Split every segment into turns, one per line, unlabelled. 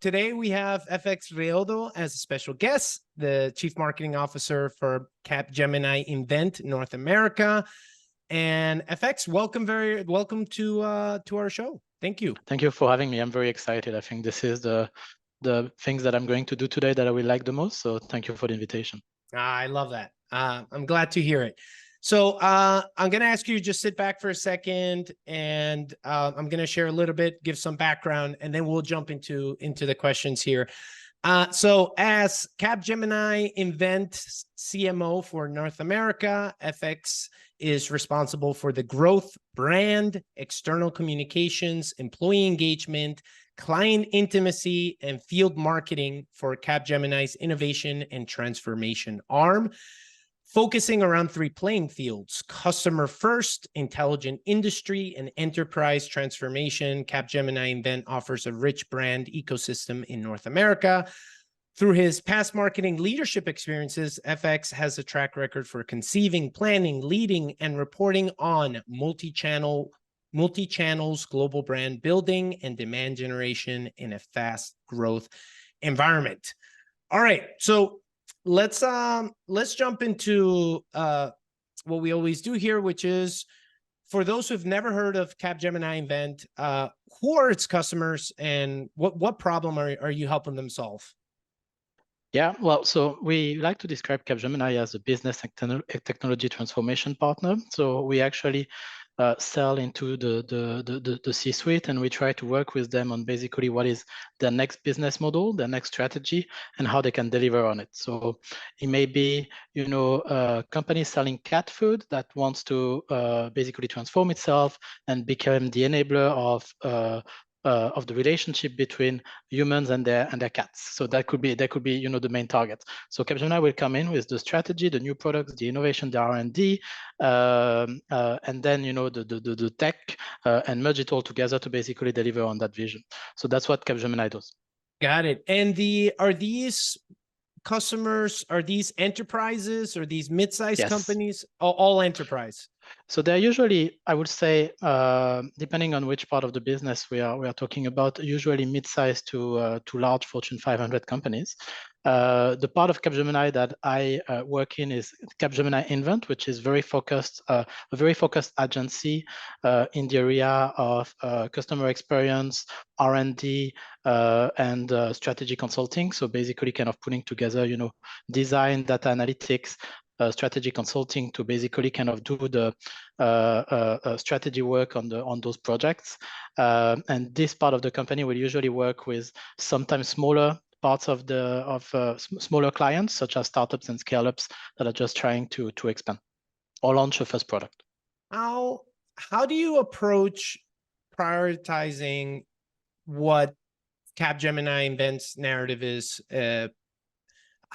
today we have FX Reodo as a special guest, the Chief Marketing Officer for Capgemini Invent North America. And FX, welcome to our show. Thank you.
Thank you for having me. I'm very excited. I think this is the things that I'm going to do today that I will like the most. So thank you for the invitation.
I love that. I'm glad to hear it. So I'm going to ask you to just sit back for a second, and I'm going to share a little bit, give some background, and then we'll jump into the questions here. So as Capgemini Invent CMO for North America, FX is responsible for the growth, brand, external communications, employee engagement, client intimacy, and field marketing for Capgemini's innovation and transformation arm, focusing around three playing fields: customer first, intelligent industry, and enterprise transformation. Capgemini Invent offers a rich brand ecosystem in North America. Through his past marketing leadership experiences, FX has a track record for conceiving, planning, leading, and reporting on multi-channels, global brand building, and demand generation in a fast growth environment. All right, so let's jump into what we always do here, which is, for those who've never heard of Capgemini Invent, who are its customers and what problem are you helping them solve?
Yeah, well, so we like to describe Capgemini as a business and technology transformation partner. So we actually sell into the C-suite, and we try to work with them on basically what is their next business model, their next strategy, and how they can deliver on it. So it may be, a company selling cat food that wants to basically transform itself and become the enabler of the relationship between humans and their cats. So that could be the main target. So Capgemini will come in with the strategy, the new products, the innovation, the R&D, and then the tech, and merge it all together to basically deliver on that vision. So that's what Capgemini does.
Got it. And are these customers, are these enterprises, or these mid-sized companies? All enterprise.
So they're usually, I would say, depending on which part of the business we are talking about, usually mid-sized to large Fortune 500 companies. The part of Capgemini that I work in is Capgemini Invent, which is a very focused agency in the area of customer experience, R&D, and strategy consulting. So basically kind of putting together, design, data analytics, strategy consulting to basically kind of do the strategy work on those projects. And this part of the company will usually work with sometimes smaller parts of smaller clients, such as startups and scale-ups that are just trying to expand or launch a first product.
How do you approach prioritizing what Capgemini Invent's narrative is?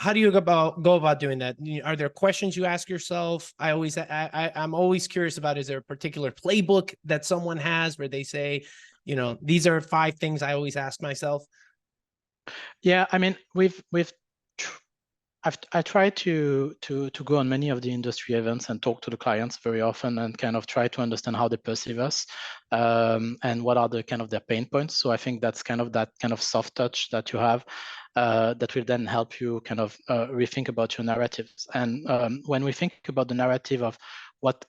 How do you go about doing that? Are there questions you ask yourself? I'm always curious about, is there a particular playbook that someone has where they say, these are 5 things I always ask myself?
Yeah, I mean, I try to go on many of the industry events and talk to the clients very often and kind of try to understand how they perceive us, and what are the kind of their pain points. So I think that's kind of that kind of soft touch that you have, that will then help you kind of rethink about your narratives. And when we think about the narrative of what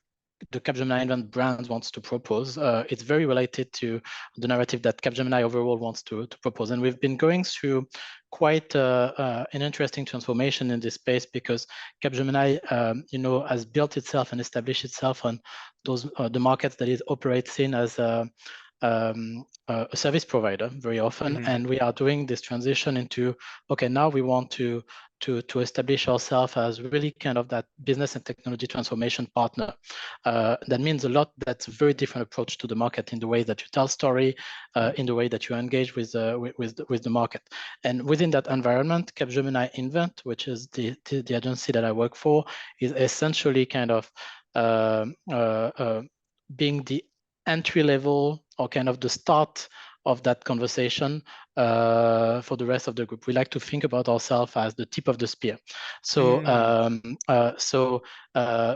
the Capgemini Invent brand wants to propose, it's very related to the narrative that Capgemini overall wants to propose. And we've been going through quite an interesting transformation in this space, because Capgemini, has built itself and established itself on those the markets that it operates in as a service provider very often. Mm-hmm. And we are doing this transition into, okay, now we want to establish ourselves as really kind of that business and technology transformation partner. That means a lot. That's a very different approach to the market in the way that you tell story, in the way that you engage with the market. And within that environment, Capgemini Invent, which is the agency that I work for, is essentially kind of being the entry level or kind of the start of that conversation for the rest of the group. We like to think about ourselves as the tip of the spear. So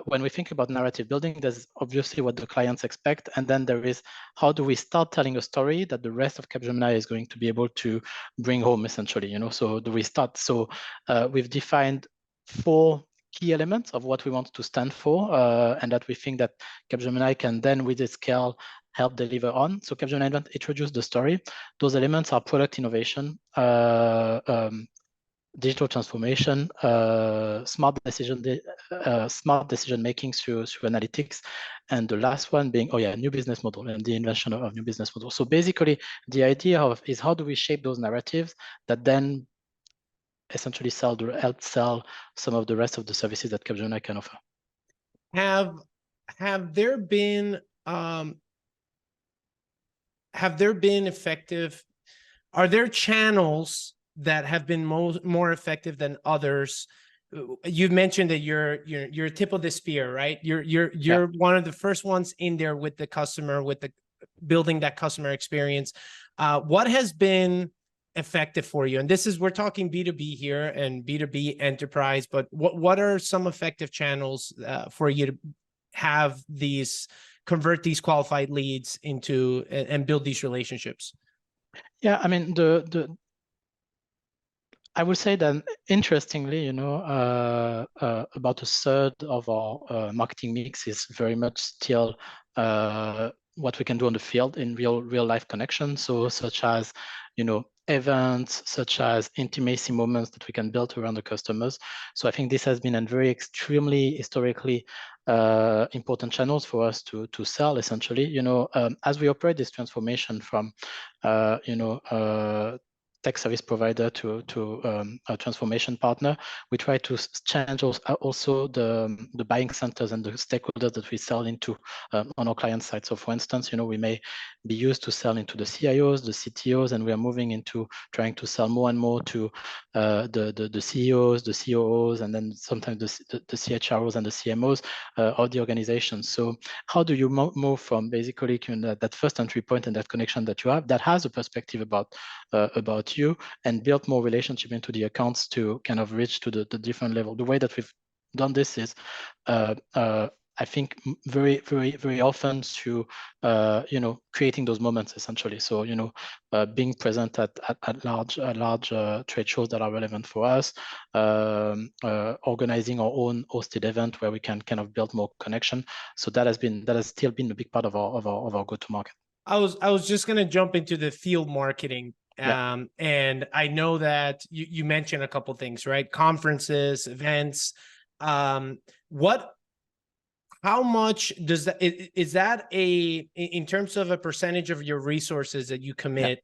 when we think about narrative building, there's obviously what the clients expect, and then there is how do we start telling a story that the rest of Capgemini is going to be able to bring home, essentially. So do we start? So we've defined 4 key elements of what we want to stand for, and that we think that Capgemini can then, with its scale, help deliver on. So Capgemini introduced the story. Those elements are product innovation, digital transformation, smart decision making through analytics, and the last one being new business model and the invention of new business model. So basically, the idea is how do we shape those narratives that then essentially help sell some of the rest of the services that Capgemini can offer.
Have there been effective? Are there channels that have been more effective than others? You've mentioned that you're tip of the spear, right? You're one of the first ones in there with the customer, with the building that customer experience. What has been effective for you? And we're talking B2B here and B2B enterprise, but what are some effective channels for you to have convert these qualified leads into and build these relationships?
Yeah, I mean, I would say that interestingly, about a third of our marketing mix is very much still what we can do on the field in real life connections. So such as, events, such as intimacy moments that we can build around the customers. So I think this has been a very extremely historically important channels for us to sell, essentially. As we operate this transformation from tech service provider to a transformation partner, we try to change also the buying centers and the stakeholders that we sell into on our client side. So for instance, we may be used to sell into the CIOs, the CTOs, and we are moving into trying to sell more and more to the CEOs, the COOs, and then sometimes the CHROs and the CMOs of the organization. So how do you move from basically that first entry point and that connection that you have that has a perspective about you, and build more relationship into the accounts to kind of reach to the different level? The way that we've done this is I think very, very, very often through creating those moments, essentially. So being present at large trade shows that are relevant for us, organizing our own hosted event where we can kind of build more connection. So that has still been a big part of our go-to-market.
I was just going to jump into the field marketing. And I know that you mentioned a couple things, right? Conferences, events. How much does that, is that in terms of a percentage of your resources that you commit,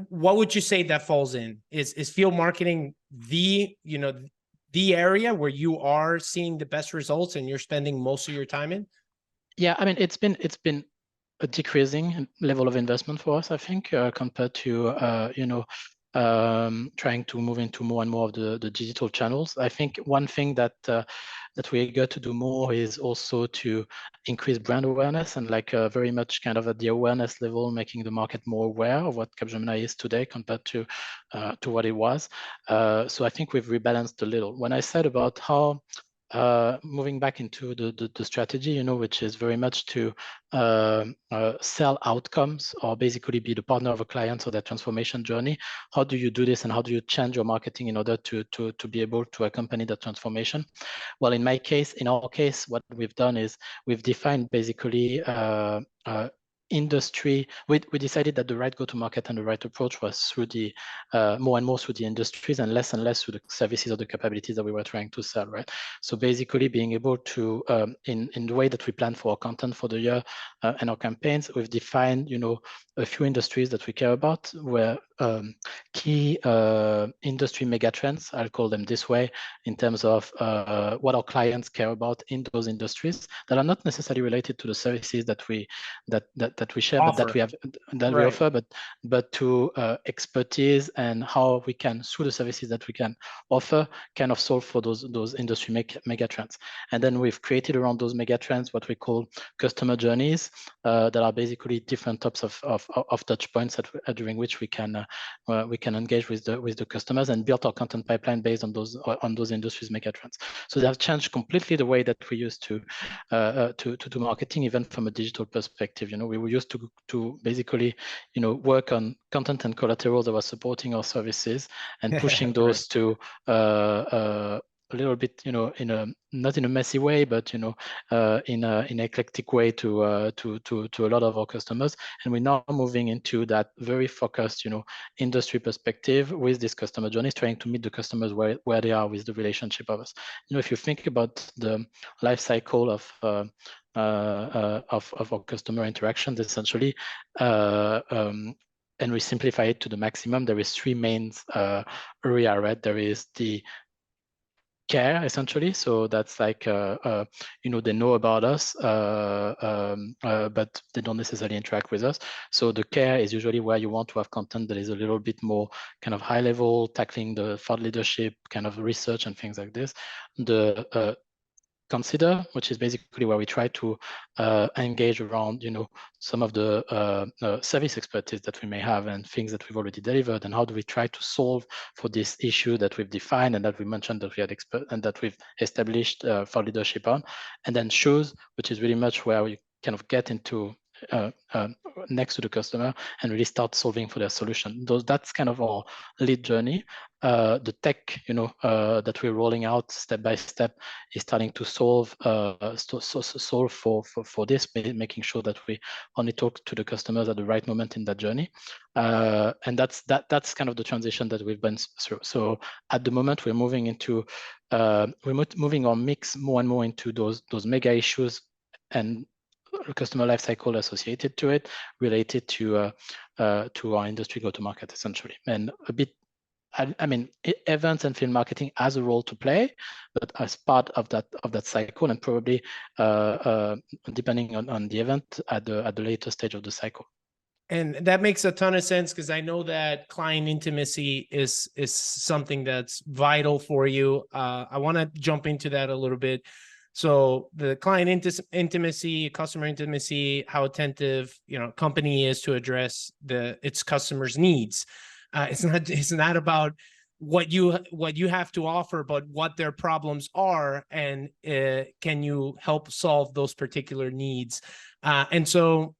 what would you say that falls in? Is field marketing the area where you are seeing the best results and you're spending most of your time in?
Yeah, I mean, it's been a decreasing level of investment for us, I think, compared to trying to move into more and more of the digital channels. I think one thing that we got to do more is also to increase brand awareness and very much kind of at the awareness level, making the market more aware of what Capgemini is today compared to what it was. So I think we've rebalanced a little. When I said about how moving back into the strategy, which is very much to sell outcomes or basically be the partner of a client or their transformation journey. How do you do this, and how do you change your marketing in order to be able to accompany that transformation? Well, in our case, what we've done is we've defined basically industry. We decided that the right go-to-market and the right approach was through the more and more through the industries and less through the services or the capabilities that we were trying to sell, right? So basically being able to, in the way that we plan for our content for the year and our campaigns, we've defined, a few industries that we care about, where key industry megatrends, I'll call them this way, in terms of what our clients care about in those industries that are not necessarily related to the services that that we share, but that we have that we
Right.
offer, but to expertise and how we can, through the services that we can offer, kind of solve for those industry mega trends. And then we've created around those mega trends what we call customer journeys that are basically different types of touch points during which we can engage with the customers and build our content pipeline based on those industries mega trends. So they have changed completely the way that we used to do marketing, even from a digital perspective. We were used to basically work on content and collateral that was supporting our services and pushing those to a little bit, not in a messy way, but in an eclectic way to a lot of our customers. And we're now moving into that very focused, industry perspective with this customer journeys, trying to meet the customers where they are with the relationship of us. If you think about the life cycle of our customer interactions, essentially, and we simplify it to the maximum, there is three main area, right? There is the care, essentially. So that's like, they know about us, but they don't necessarily interact with us. So the care is usually where you want to have content that is a little bit more kind of high level, tackling the thought leadership, kind of research and things like this. The consider, which is basically where we try to engage around, some of the service expertise that we may have and things that we've already delivered, and how do we try to solve for this issue that we've defined and that we mentioned that we had and that we've established for leadership on. And then shows, which is really much where we kind of get into next to the customer and really start solving for their solution. That's kind of our lead journey. The tech, that we're rolling out step by step is starting to solve for this, making sure that we only talk to the customers at the right moment in that journey. And that's kind of the transition that we've been through. So at the moment, we're moving into moving our mix more and more into those mega issues and customer lifecycle associated to it, related to our industry go-to-market, essentially. And a bit, I mean, events and field marketing has a role to play, but as part of that cycle, and probably depending on the event at the later stage of the cycle.
And that makes a ton of sense, because I know that client intimacy is something that's vital for you. I want to jump into that a little bit. So the client intimacy, customer intimacy, how attentive company is to address its customers' needs. It's not about what you have to offer, but what their problems are, and can you help solve those particular needs? And so,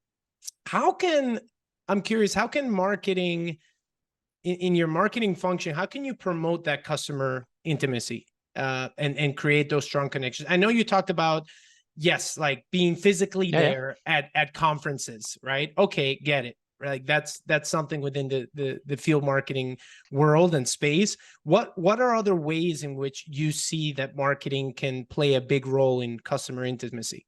I'm curious, how can marketing in your marketing function, how can you promote that customer intimacy and create those strong connections? I know you talked about, yes, like being physically there at conferences, right? Okay, get it. Like that's something within the field marketing world and space. What are other ways in which you see that marketing can play a big role in customer intimacy?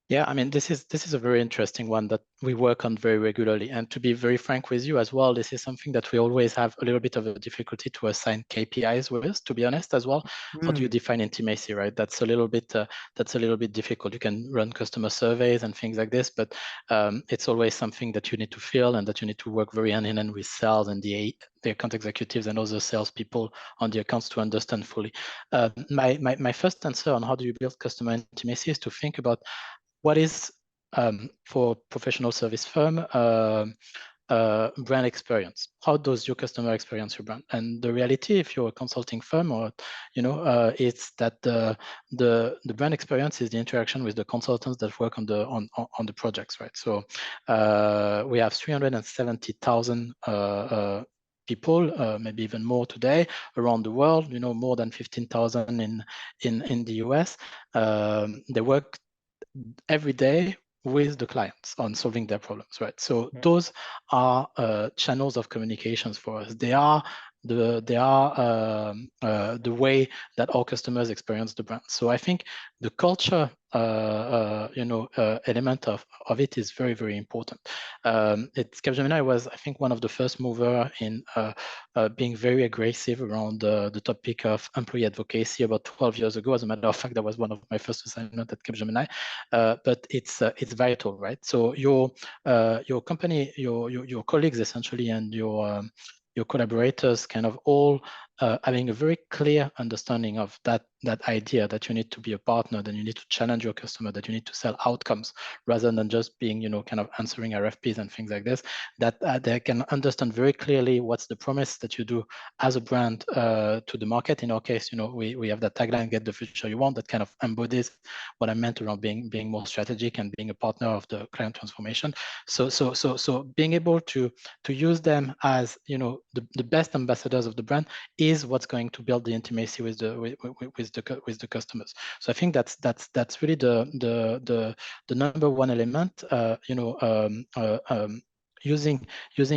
Yeah, I mean, this is a very interesting one that we work on very regularly. And to be very frank with you as well, this is something that we always have a little bit of a difficulty to assign KPIs with, to be honest, as well. How do you define intimacy, right? That's a little bit difficult. You can run customer surveys and things like this, but it's always something that you need to feel and that you need to work very hand in hand with sales and the account executives and other salespeople on the accounts to understand fully. My first answer on how do you build customer intimacy is to think about what is, for professional service firm, brand experience. How does your customer experience your brand? And the reality, if you're a consulting firm, or it's that the brand experience is the interaction with the consultants that work on the projects, right? So we have 370,000 people, maybe even more today, around the world. More than 15,000 in the US. They work every day with the clients on solving their problems, right? So those are channels of communications for us. They are they are the way that our customers experience the brand. So I think the culture element of it is very, very important. Capgemini was, I think, one of the first mover in being very aggressive around the topic of employee advocacy about 12 years ago. As a matter of fact, that was one of my first assignments at Capgemini. But it's vital, right? So your company, your colleagues essentially, and your collaborators kind of all having a very clear understanding of that idea that you need to be a partner, that you need to challenge your customer, that you need to sell outcomes rather than just being, kind of answering RFPs and things like this, that they can understand very clearly what's the promise that you do as a brand to the market. In our case, we have that tagline, get the future you want, that kind of embodies what I meant around being more strategic and being a partner of the client transformation. So being able to use them as, the best ambassadors of the brand is what's going to build the intimacy with the customers. So I think that's really the number one element. Using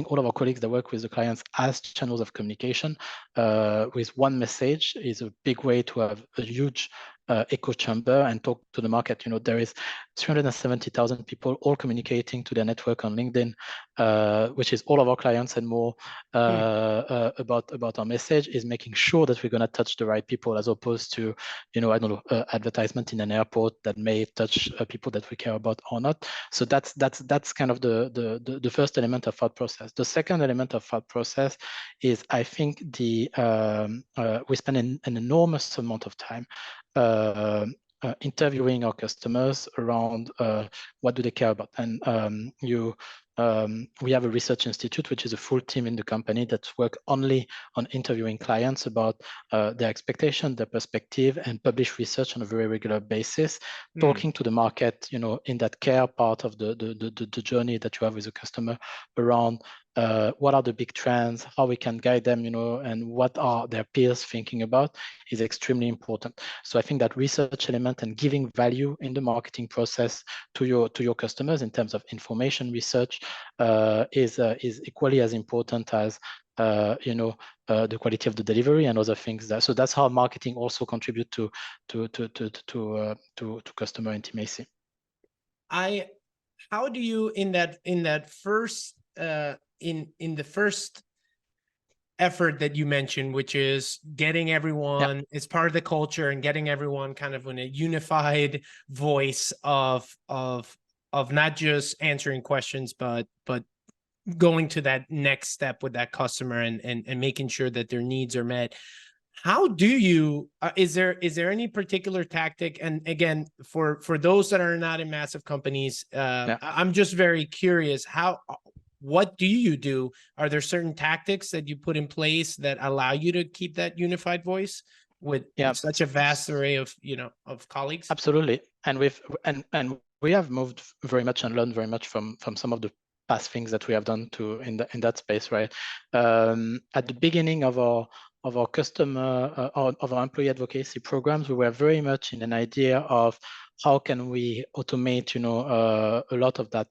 all of our colleagues that work with the clients as channels of communication with one message is a big way to have a huge echo chamber and talk to the market. There is 370,000 people all communicating to their network on LinkedIn, which is all of our clients and more about our message, is making sure that we're going to touch the right people, as opposed to, I don't know, advertisement in an airport that may touch people that we care about or not. So that's kind of the first element of thought process. The second element of thought process is, I think, we spend an enormous amount of time interviewing our customers around what do they care about. And we have a research institute, which is a full team in the company that work only on interviewing clients about their expectation, their perspective, and publish research on a very regular basis, talking to the market, in that care part of the journey that you have with the customer around what are the big trends, how we can guide them, and what are their peers thinking about is extremely important. So I think that research element and giving value in the marketing process to your customers in terms of information research is equally as important as the quality of the delivery and other things. So that's how marketing also contribute to customer intimacy.
How do you in that first in the first effort that you mentioned, which is getting everyone, it's part of the culture, and getting everyone kind of in a unified voice of not just answering questions, but going to that next step with that customer and making sure that their needs are met. How do you, is there any particular tactic? And again, for those that are not in massive companies, I'm just very curious, what do you do? Are there certain tactics that you put in place that allow you to keep that unified voice with such a vast array of, of colleagues?
Absolutely. And we have moved very much and learned very much from some of the past things that we have done in that space, right? At the beginning of our customer of our employee advocacy programs, we were very much in an idea of how can we automate, a lot of that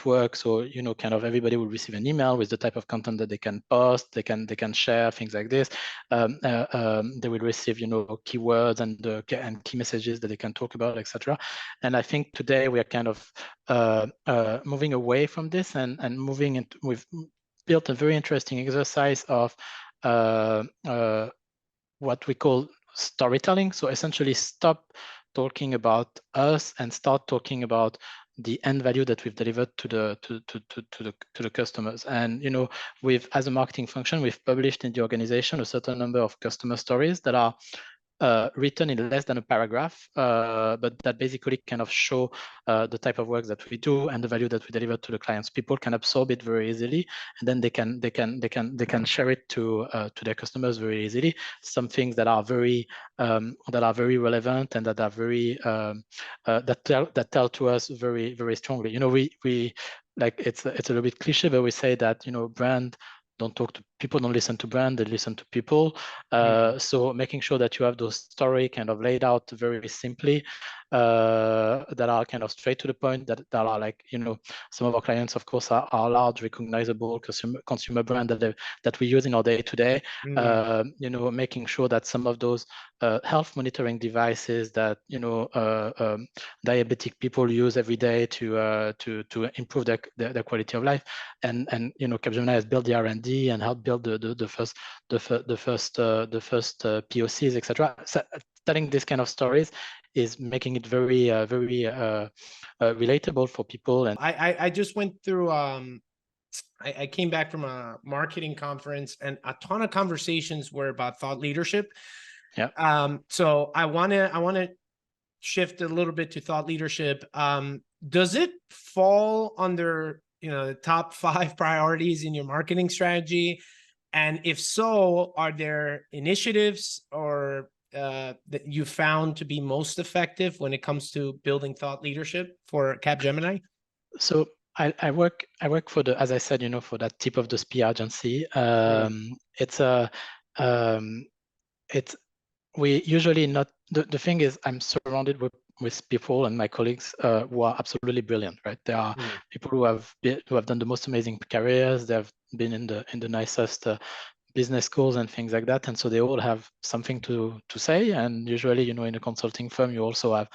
work. So, kind of everybody will receive an email with the type of content that they can post, they can share, things like this. They will receive, keywords and key messages that they can talk about, etc. And I think today we are kind of moving away from this and moving into, we've built a very interesting exercise of what we call storytelling. So essentially stop talking about us and start talking about the end value that we've delivered to the customers. And as a marketing function, we've published in the organization a certain number of customer stories that are written in less than a paragraph, but that basically kind of show the type of work that we do and the value that we deliver to the clients. People can absorb it very easily, and then they can share it to their customers very easily. Some things that are very relevant and that are very that tell to us very, very strongly. We like it's a little bit cliche, but we say that brand don't talk to people don't listen to brand, they listen to people. So making sure that you have those story kind of laid out very simply, that are kind of straight to the point, that are like, some of our clients, of course, are large, recognizable consumer brand that we use in our day-to-day. Making sure that some of those health monitoring devices that diabetic people use every day to improve their quality of life, and Capgemini has built the R&D and helped build the first POCs, etc. So telling this kind of stories is making it very relatable for people. And
I just went through I came back from a marketing conference, and a ton of conversations were about thought leadership.
Yeah.
So I wanna shift a little bit to thought leadership. Does it fall under the top 5 priorities in your marketing strategy? And if so, are there initiatives or that you found to be most effective when it comes to building thought leadership for Capgemini?
So I work for as I said, for that tip of the spear agency. It's we usually not, the thing is, I'm surrounded with people and my colleagues who are absolutely brilliant, right? There are people who have done the most amazing careers. They've been in the nicest business schools and things like that, and so they all have something to say. And usually, in a consulting firm, you also have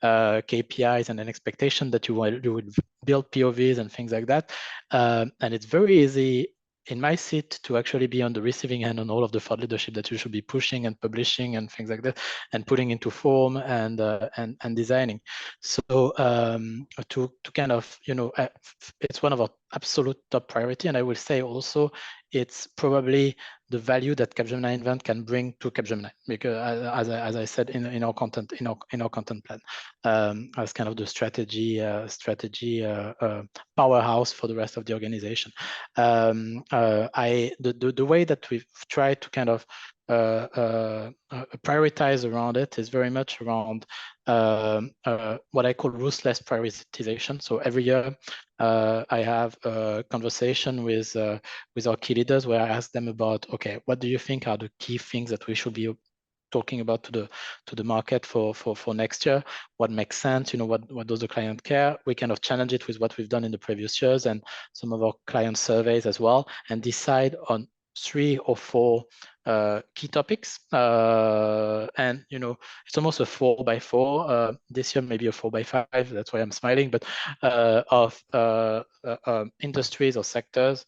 KPIs and an expectation that you would build POVs and things like that. And it's very easy in my seat to actually be on the receiving end on all of the thought leadership that you should be pushing and publishing and things like that, and putting into form and designing. So to kind of, it's one of our absolute top priority. And I will say also, it's probably the value that Capgemini Invent can bring to Capgemini, because as I said in our content plan, as kind of the strategy powerhouse for the rest of the organization. The way that we've tried to kind of prioritize around it is very much around what I call ruthless prioritization. So every year I have a conversation with our key leaders where I ask them about, okay, what do you think are the key things that we should be talking about to the market for next year? What makes sense? What does the client care? We kind of challenge it with what we've done in the previous years and some of our client surveys as well, and decide on 3 or 4 key topics. And it's almost a 4x4. This year maybe a 4x5. That's why I'm smiling. But of industries or sectors.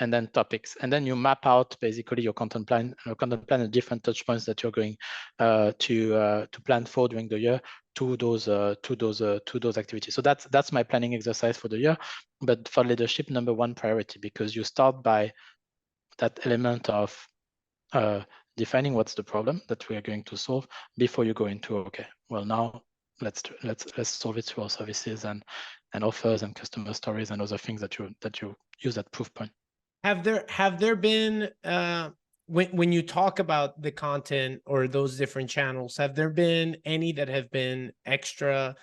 And then topics, and then you map out basically your content plan and different touch points that you're going to plan for during the year to those activities. So that's my planning exercise for the year. But for leadership, number 1 priority, because you start by that element of defining what's the problem that we are going to solve before you go into, okay, well, now let's solve it through our services and offers and customer stories and other things that you use that proof point.
Have there been when you talk about the content or those different channels, have there been any that have been extra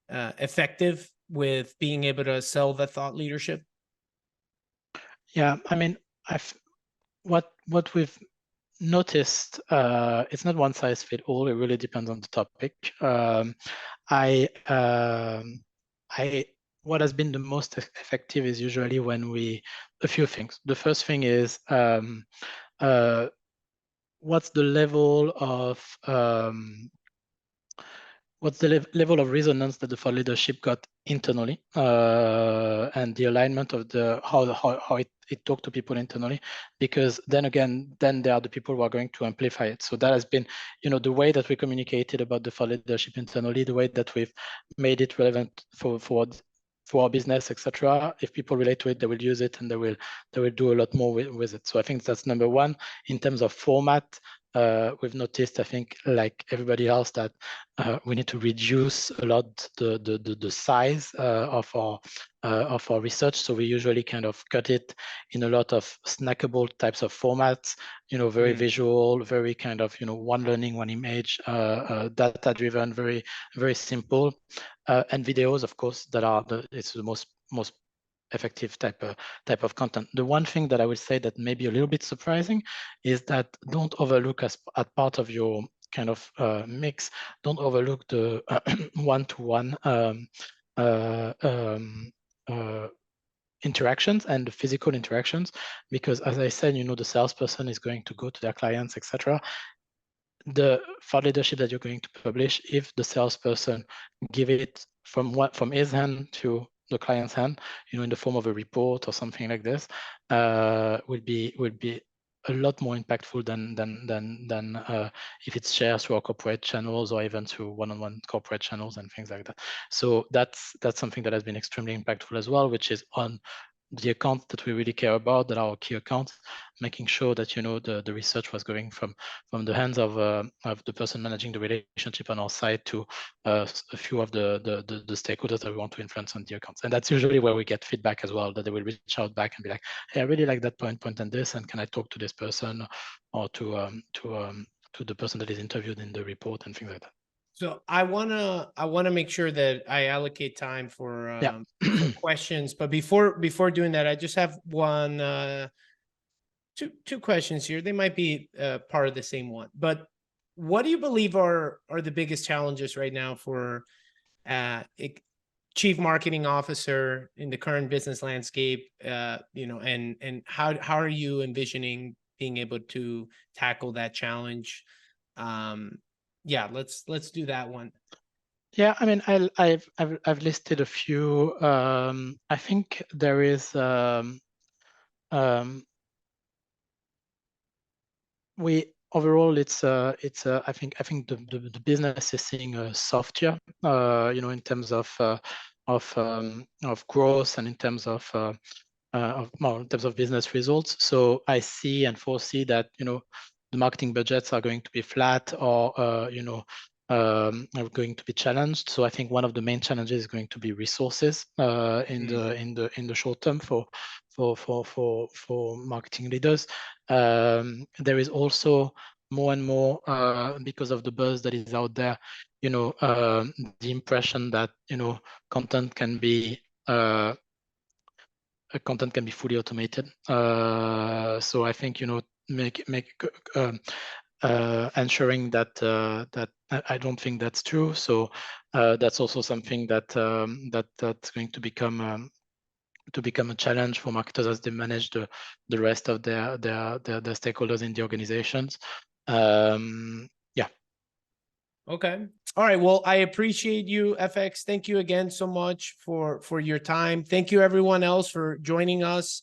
effective with being able to sell the thought leadership?
Yeah, I mean, what we've noticed, it's not one size fit all. It really depends on the topic. What has been the most effective is usually when a few things. The first thing is what's the level of level of resonance that the thought leadership got internally, and the alignment of how it talked to people internally, because then there are the people who are going to amplify it. So that has been, the way that we communicated about the thought leadership internally, the way that we've made it relevant for our business, etc. If people relate to it, they will use it, and they will do a lot more with it. So I think that's number 1. In terms of format, we've noticed, I think, like everybody else, that we need to reduce a lot the size of our research. So we usually kind of cut it in a lot of snackable types of formats, very visual, very kind of, one learning, one image, data driven, very, very simple, and videos, of course, that are it's the most effective type of content. The one thing that I would say that may be a little bit surprising is that don't overlook as part of your kind of mix, don't overlook the one-to-one interactions and the physical interactions, because as I said, the salesperson is going to go to their clients, etc. The thought leadership that you're going to publish, if the salesperson give it from his hand to the client's hand, in the form of a report or something like this, would be a lot more impactful than if it's shared through our corporate channels or even through one-on-one corporate channels and things like that. So that's something that has been extremely impactful as well, which is on the accounts that we really care about, that are our key accounts, making sure that the research was going from the hands of the person managing the relationship on our side to a few of the stakeholders that we want to influence on the accounts. And that's usually where we get feedback as well, that they will reach out back and be like, hey, I really like that point and this, and can I talk to this person or to the person that is interviewed in the report and things like that.
So I wanna make sure that I allocate time for for questions. But before doing that, I just have two questions here. They might be part of the same one. But what do you believe are the biggest challenges right now for chief marketing officer in the current business landscape? And how are you envisioning being able to tackle that challenge? Yeah, let's do that one.
Yeah, I mean, I've listed a few. I think there is we overall it's I think the business is seeing a soft year, in terms of growth and in terms of business results. So I see and foresee that the marketing budgets are going to be flat or are going to be challenged. So I think one of the main challenges is going to be resources in the short term for marketing leaders. There is also more and more because of the buzz that is out there, the impression that content can be fully automated. So I think ensuring that I don't think that's true. So that's also something that that's going to become a challenge for marketers as they manage the rest of their stakeholders in the organizations. Yeah.
Okay. All right. Well, I appreciate you, FX. Thank you again so much for your time. Thank you everyone else for joining us.